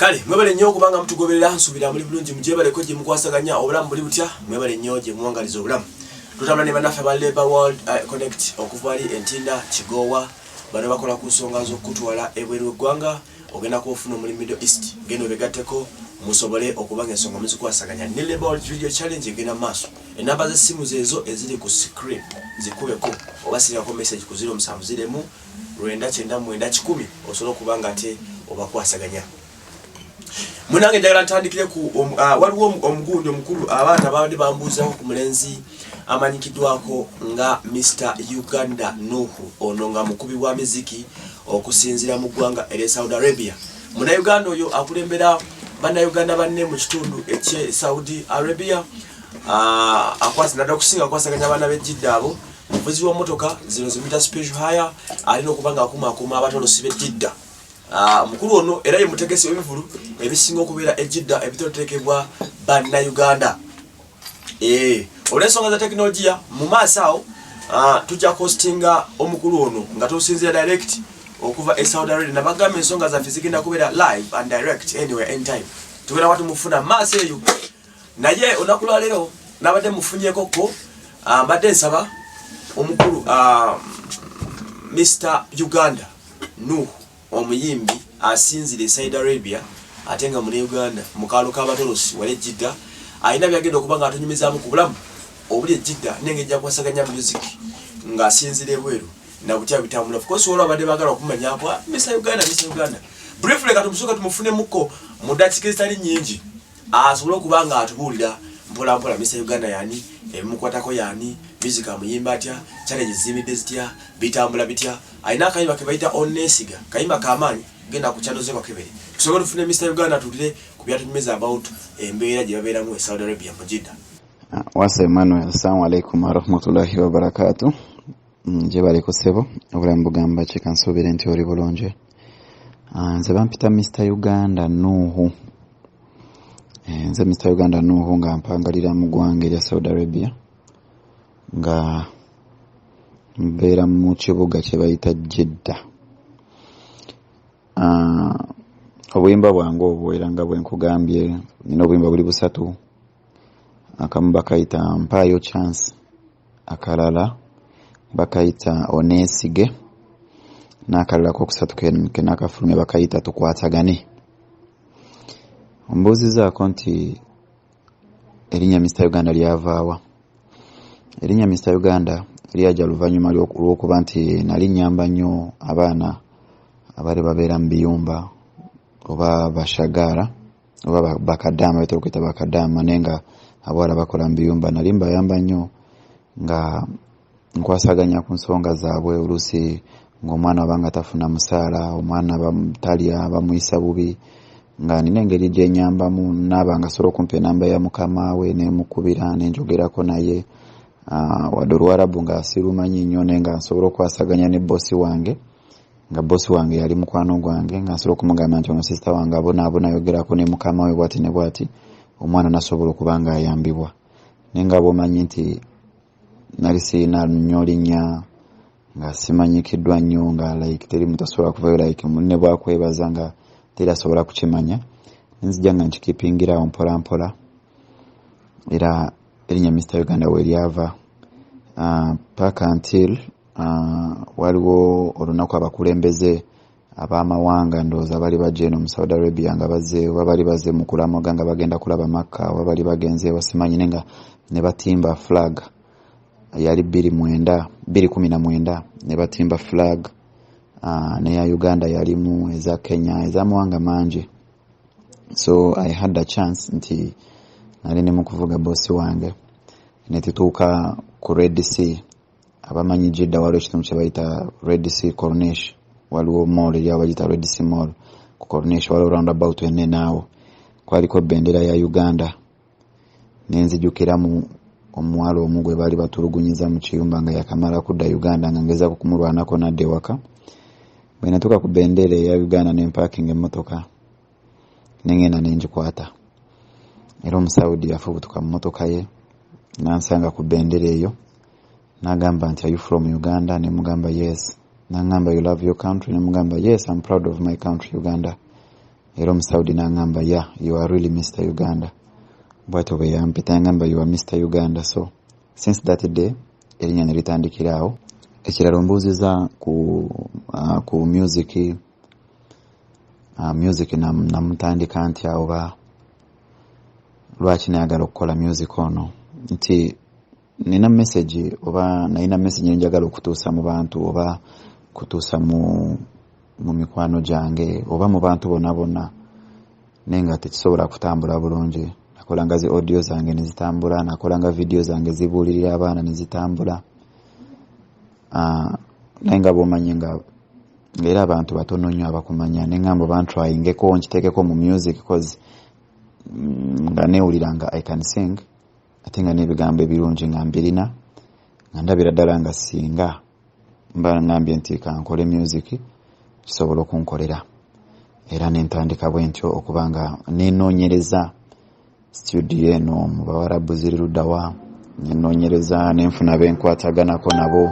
Kale mwebale nnyo kubanga mtugoberera nsubira muri bulungi mujebaleko gye mukwasaganya obulamu buli butya mwebale nnyo gye muwangaliza obulamu tutambula ne bannaffe ba Labour World Connect okuvali entinda kigowa bano bakola ku nsonga z'okutwala ebweru eggwanga ogenda kufuna muri Middle East gendo begatteko musobole okubanga ensonga muzikwasaganya ne Labour World Video Challenge egenda maaso enamba z'essimu zezo eziri ku screen zikubeko obasirako message ku 0707 999 osobola okubanga ate obakwasaganya. Munange njagala ntandikire ku waliwo omugundi omukulu abaana baadde bambuuzaho ku mulenzi amanyikidwako nga Mr. Uganda Nuhu ono nga mukubi wa miziki okusinzira mu ggwanga erya Saudi Arabia. Muna Uganda oyo akulembera banna Uganda banne mu kitundu ekye Saudi Arabia akwasindadde okusinga kwasaganya abaana b'Ejidda abo muvuzi wa motoka zino zimita special hire alina okubanga akumaakuma abatolosi b'Ejidda. Mukulu ono era ye mutegesi w'ebivulu ebisinga okubeera Ejidda ebitotekebwa banna Uganda. Olw'ensonga za teknologiya mu maaso awo tujja hostinga omukulu ono nga tusinzira direct okuva e Saudi Arabia nabagamba ensonga zaffe zigenda kubeera live and direct anywhere anytime. Tugenda watu mufuna maaso eyo naye onakula leero nabadde mufunyeeko ko mbadde nsaba omukulu Mr. Uganda Nuhu omuyimbi asinzire Saudi Arabia atenga mu Uganda mukalo kabatolosi wale Jidda aina byagenda okubanga atunyumizamu ku bulamu obuli Jidda nenge jja kwasaganya music nga asinzire bweru na butya bitambula of course wala bade bagala okumanya hapo Mr. Uganda briefly katumusoka tumufune muko mu dakika ezitali nyingi asobola okubanga atubulira mpola mpola Mr. Uganda yani mukwatako yani music amuyimba atya challenge zimide zitya bitambula bitya aina kayimba ke bayita onesiga kayimba kamanyi genda ku channel ze bakebere tusobola tufune Mr. Uganda tulire ku byatumeza about embeera gye babeera mu Saudi Arabia mu Jidda. Wase Emmanuel, assalamu alaikum wa rahmatullahi wa barakatuh. Je bali kusebo obulamu bugamba kikansubire nti oli bulungi. Nze bampita Mr. Uganda Nuhu. Nze Mr. Uganda Nuhu nga mpangalira mu ggwanga erya Saudi Arabia nga mbeera mu kibuga kye bayita Jidda. Obuyimba bwange obwo era nga bwe nkugambye nina obuyimba buli busatu. Akamu bakayita mpayo chance, akalala bakayita onesige, n'akalala kokusatu ke nakafulumye bakayita tukwatagane. Ombuuzizaako nti erinnya Mr. Uganda lyavaawa. Erinnya Mr. Uganda lyajja luvannyuma lw'okuba nti nali nnyamba nnyo abaana abali babeera mu biyumba oba bashagara oba bakadaama betera okwita bakadaama naye nga abawala bakola mu biyumba nali mbayamba nnyo nga nkwasaganya ku nsonga zaabwe oluusi ng'omwana wabanga tafuna musaala omwana talya bamuyisa bubi nga nina engeri gyenyambamu naabanga asobola okumpa enamba ya mukama we nemukubira nenjogerako naye wadde Oluwarabu nga sirumanyi nnyo naye nga nsobola okwasaganya ne bossi wange nga bossi wange yali mukwano gwange nga nsobola okumugamba nti ono sisita wange abonaabona ayogerako ne mukama we bwati ne bwati omwana nasobola okuba nga ayambibwa naye nga bwomanyi nti nali sirina nnyo linnya nga simanyikiddwa nnyo nga like teri muntu asobola kuvayo like munne bwakwebaza nga teri asobola kukimanya nzija nga nkikipingirawo mpola mpola era erinnya Mr. Uganda we lyava paka until waliwo olunaku abakulembeze ab'amawanga ndowooza bali bajja eno mu Saudi Arabia nga bazze oba bali bazze mu kulamoga nga bagenda kulaba Makka oba bali bagenze wasimanyi nenga ne batimba flag yali 2019 ne batimba flag ne ya Uganda yalimu eza Kenya ez'amawanga mangi. So I had the chance nti nali ne mu kuvuga bossi wange ne tutuuka ku Red Sea. Abamanyi Jidda waliwo ekitundu kye bayita Red Sea Corniche waliwo mall erya bagita Red Sea Mall ku Corniche waliwo roundabout enne naawo kwaliko bendera ya Uganda nenzijukiramu omuwala omu gwe baali batulugunyiza mu kiyumba nga yakamala kudda Uganda nga ngezaako kumulwanako nadde waka bwe natuuka ku bendera eya Uganda ne mpakinga emmotoka nengenda nengikwata era omusaudi yafubutuka mu mmotoka ye nansanga ku bendera eyo nagamba nti are you from Uganda ne mugamba yes nangamba you love your country ne mugamba yes I'm proud of my country Uganda era omusaudi n'angamba you are really Mr. Uganda. Bwatyo bwe yampita ngamba you are Mr. Uganda. So since that day erinnya ne litandikira awo. Ekirala ombuuziza ku music namutandika ntya oba lwaki nayagala okukola music ono, nti nina message oba nalina message njagala okutuusa mu bantu oba kutuusa mu mikwano gyange oba mu bantu bonna naye nga tekisobola kutambula bulungi. Nakolanga zi audio zange ne zitambula, nakolanga video zange zibuulirira abaana ne zitambula. Naye nga bw'omanyi nga era abantu batono nnyo abakumanya, ne ngamba bantryingeko nkiteekeko mu music cause nga neewuliranga I can sing ate nga n'ebigambo ebirungi nga mbirina, nga ndabira ddala nga singa mba ngambye nti kankole music kisobola okunkolera. Era nentandika bwe ntyo okuba nga nenoonyereza studio eno mu Bawarabu ziri luddawa, nenoonyereza nenfuna benkwataganako nabo.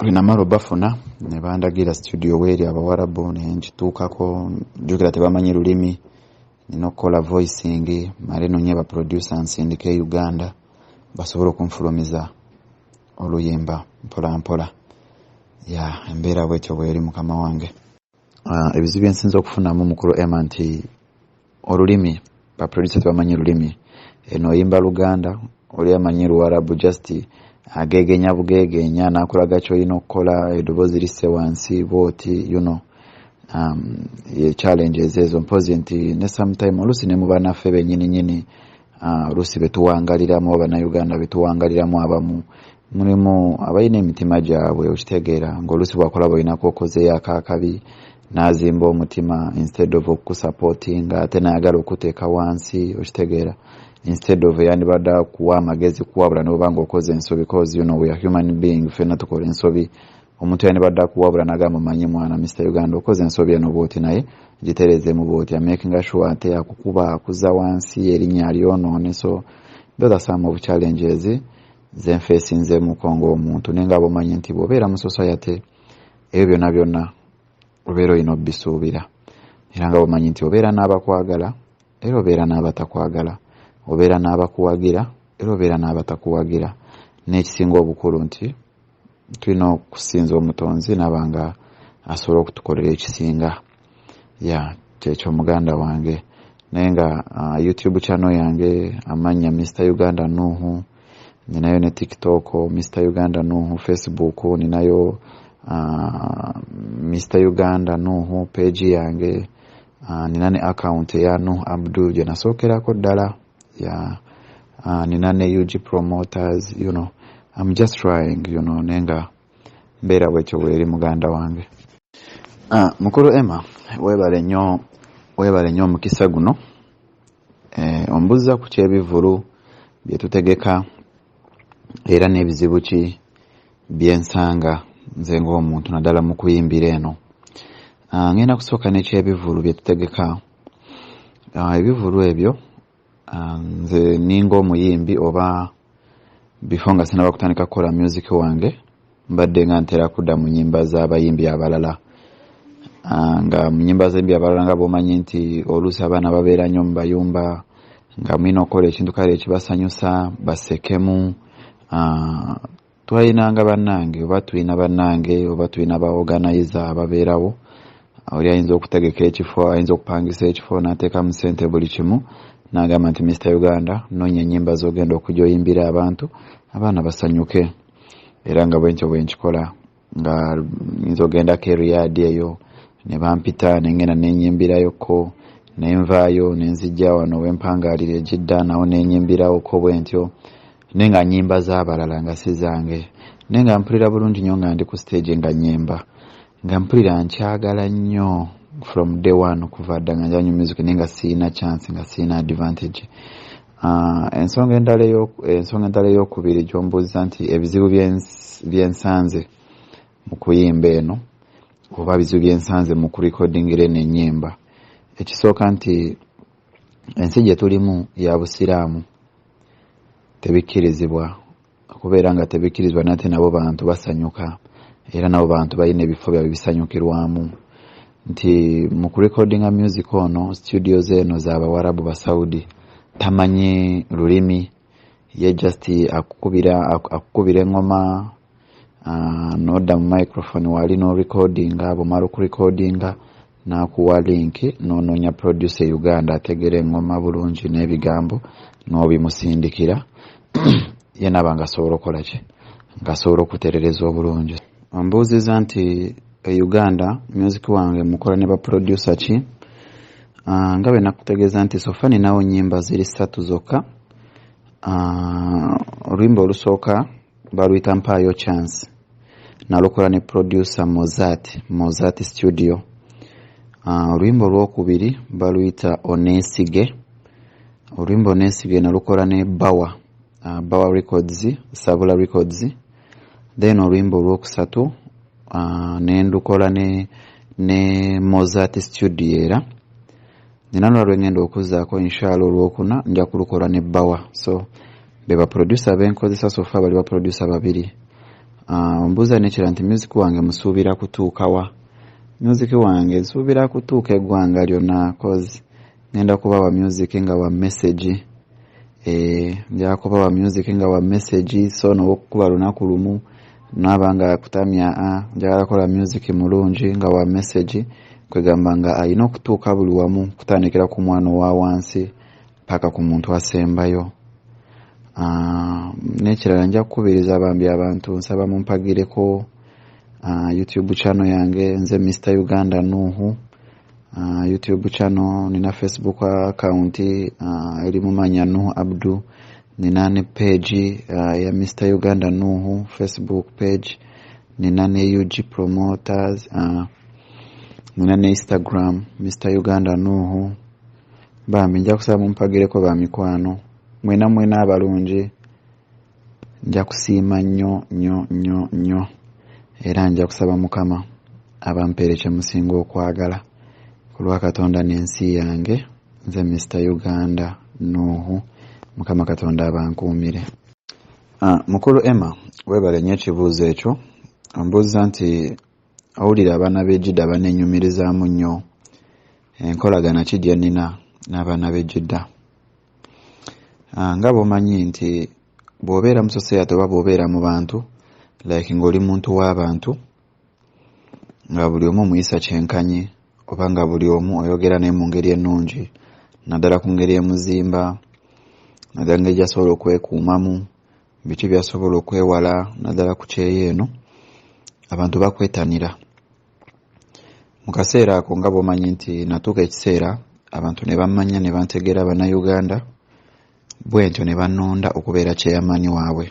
Namala bafuna ne bandagira studio weeri Abawarabu ne nkituukako, jjukira tebamanyi lulimi, nina okukola voicing, male noonye ba producer nsindike Uganda basobole okunfulumiza oluyimba mpola mpola. Embeera bwetyo bweri mukama wange. Ebizibu byensinza okufunamu mukulu Emma nti olulimi, ba producer tebamanyi lulimi. Eno oyimba Luganda, oli amanyi Luwarabu just agegenya bugegenya nakulaga ky'olina okukola, eddoboozi lisse wansi bwoti, ye challenges ezo mpozi nti ne sometime oluusi ne mu bannaffe bennyini oluusi betuwangaliramu Bannayuganda betuwangaliramu abamu mulimu abalina emitima gyabwe okitegeera ng'oluusi bwakola bolinako okozeeyo akaakabi n'azimba omutima instead of okukusupportinga ate nayagala okuteeka wansi okitegeera instead of yandibadde kuwa amagezi kuwabula n'obanga okoze ensobi because we are human being ffenna tukola ensobi. Omuntu yandibadde kuwabula n'agamba manyi mwana Mr. Uganda okoze ensobi eno bwoti naye gitereeze mu bwoti making sure ate akukuba akuza wansi erinnya lyonoone. So those are some of challenges zenfeesinze mu Kongo omuntu naye nga bomanyi nti bw'obeera mu society ebyo byonna obeera olina obisuubira era nga bomanyi nti obeera n'abakwagala era obeera n'abatakwagala, obeera n'abakuwagira era obeera n'abatakuwagira. N'ekisinga obukulu nti tulina okusinza omutonzi nabanga asobola okutukolera ekisinga. Kyekyo muganda wange. Naye nga YouTube channel yange amanya Mr. Uganda Nuhu, ninayo ne TikTok Mr. Uganda Nuhu, Facebook ninayo Mr. Uganda Nuhu page yange, nina ne account ya Nuhu Abdul gye nasookerako ddala. Nina ne UG promoters, I'm just trying, nenga mbeera bwekyo bweri muganda wange. Mukulu Emma, weebale nnyo omukisa guno. Ombuuza ku kyebivulu bye tutegeka era n'ebizibu ki byensanga nze ng'omuntu naddala mu kuyimbira eno. Ngenda kusooka n'ekyebivulu bye tutegeka. Ebivulu ebyo nze ninga omuyimbi oba before nga sinaba kutandika kukola music wange mbadde nga ntera kudda mu nnyimba z'abayimbi abalala. Nga mu nnyimba z'abayimbi abalala nga bw'omanyi nti oluusi abaana babeera nnyo mu bayumba nga mulina okukola ekintu kale ekibasanyusa basekemu. Twalinanga bannange oba tulina bannange oba tulina ba organizer ababeerawo. Oli ayinza okutegeka ekifo, ayinza okupangisa ekifo n'ateekamu ssente buli kimu n'agamba nti Mr. Uganda noonya ennyimba z'ogenda okujja oyimbira abantu abaana basanyuke. Era nga bwentyo bwenkikola nga nyinza ogendako eriyadi eyo ne bampita ne ngenda n'ennyimbirayoko ne nvaayo ne nzijja wano wempangaalira egidda nawo n'ennyimbirawo bwentyo naye nga nnyimba z'abalala nga si zange. Naye nga mpulira bulungi nnyo nga ndi ku stage nga nnyimba nga mpulira nkyagala nnyo from day one kuva dda nga njanya music naye nga siina chance nga siina advantage. Ensonga endala ey'okubiri gy'ombuuza nti ebizibu byensanze mu kuyimba eno oba bizibu byensanze mu kurekodingira eno ennyimba. Ekisooka nti ensi gye tulimu ya busiraamu tebikkirizibwa kubeera nga tebikkirizibwa nate nabo bantu basanyuka era nabo bantu balina ebifo byabwe bisanyukirwamu. nti mu recording music ono studios eno z'Abawarabu ba Saudi tamanyi lulimi ye just akukubira engoma n'odda mu microphone wali no recording abo mara ku recording n'akuwa link n'onoonya producer Uganda ategera engoma bulungi n'ebigambo n'obimusindikira ye naba nga asobola okukola ki nga asobola okutereereza obulungi. Ombuuziza nti Uganda music wange mukola ne ba producer ki? Nga bwe nakutegeeza nti sofa ninawo nnyimba ziri 3 zokka. Oluyimba olusooka baluyita Mpaayo Chance nalukola ne producer Mozart Studio. Oluyimba olwokubiri baluyita Oneesige. Oluyimba Oneesige nalukola ne Bawa Records, Sabula Records. Then oluyimba olwokusatu nendukola ne Mozart Studio era. Nina lwengenda okuzaako inshallah olwokuna nja kulukola ne Bawa. So beba producer benkozesa sofa bali ba producer babiri. Mbuza nekira nti music wange musuubira kutuuka wa? Music wange nsuubira kutuuka eggwanga lyonna cause ngenda kubawa music nga wa message. Nja kubawa music nga wa message so n'okuba lunaku lumu nabanga kutamya njagala kola music mulungi nga wa message kwegamba nga ayina okutuuka buli wamu kutandikira ku mwana wa wansi paka ku muntu asembayo. N'ekirala nja kukubiriza bambi abantu nsaba mumpagireko YouTube channel yange nze Mr. Uganda Nuhu. YouTube channel nina Facebook account eri mumanya Nuhu Abdu. Nina ne page ya Mr. Uganda Nuhu Facebook page. Nina ne UG Promoters. Nina ne Instagram Mr. Uganda Nuhu. Bambi nja kusaba mumpagireko ba mikwano. Mwena abalungi nja kusiima nnyo era nja kusaba Mukama abampeere kye musinga okwagala ku lwa Katonda n'ensi yange. Nze Mr. Uganda Nuhu, Mukama Katonda abankuumire. Mukulu Emma webale nnyo ekibuuzo ekyo. Ombuuza nti awulira abaana b'Ejidda baneenyumirizaamu nnyo enkolagana ki gye nnina n'abaana b'Ejidda. Nga bw'omanyi nti bw'obeera mu society oba bw'obeera mu bantu like ng'oli muntu w'abantu nga buli omu omuyisa kyenkanyi oba nga buli omu oyogera naye mu ngeri ennungi naddala ku ngeri emuzimba naddala ngeri gy'asobola okwekuumamu biki by'asobola okwewala naddala ku kyeyo eno abantu bakwetanira. Mu kaseera ako nga bw'omanyi nti natuuka ekiseera abantu ne bammanya ne bantegeera Bannayuganda bwentyo ne bannonda okubeera kyeyamani waabwe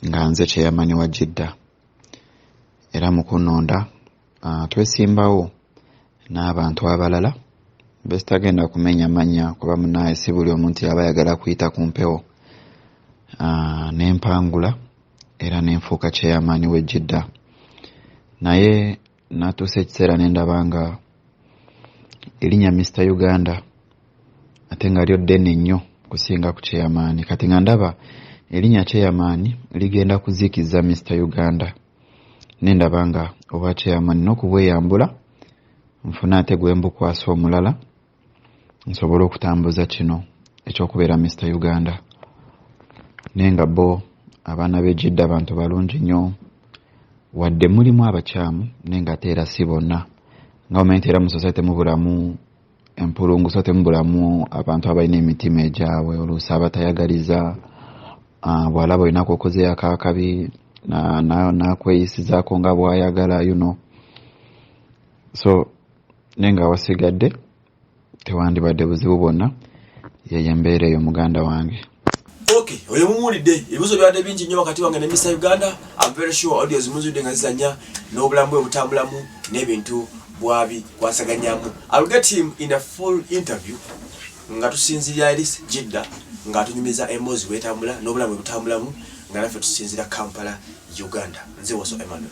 nga nze kyeyamani wa Jidda. Era mu kunnonda twesimbawo n'abantu abalala besitagenda kumenya manya kuba munaye si buli omuntu aba ayagala kuyita ku mpewo. N'empangula era n'enfuuka kyeyamani we Jidda. Naye natuuse ekiseera ne ndaba nga erinnya Mr. Uganda ate nga lyo ddene nnyo kusinga ku kyeyamaani. Kati nga ndaba erinnya kyeyamaani ligenda kuziikiza Mr. Uganda. Nendaba nga oba kyeyamaani n'okubweyambula nfuna ate gwe mbukwasa omulala nsobole okutambuza kino ekyokubeera Mr. Uganda. Naye nga bo abaana b'Ejidda abantu balungi nnyo wadde mulimu abakyamu naye nga ate era si bonna. Nga omanyi nti era mu society mubulamu empulunguso temubulamu abantu abalina emitima egyabwe oluusi abatayagaliza bw'alaba olinaku okozeyo akaakabi n'akweyisizaako nga bw'ayagala so naye nga wasigadde tewandibadde buzibu bwonna yeye embeera eyo muganda wange. Okay, oyo mumuulidde ebibuuzo byadde bingi nnyo wakati wange ne Mr. Uganda. I'm very sure audios muzudde nga zizanya n'obulamu bwe butambulamu n'ebintu bwabi kwasaganyamu. I'll get him in a full interview nga tusinzira eri Jidda nga tunyumiza emozi wetambula n'obulamu bwe butambulamu nga naffe tusinzira Kampala, Uganda. Nze Waso Emmanuel.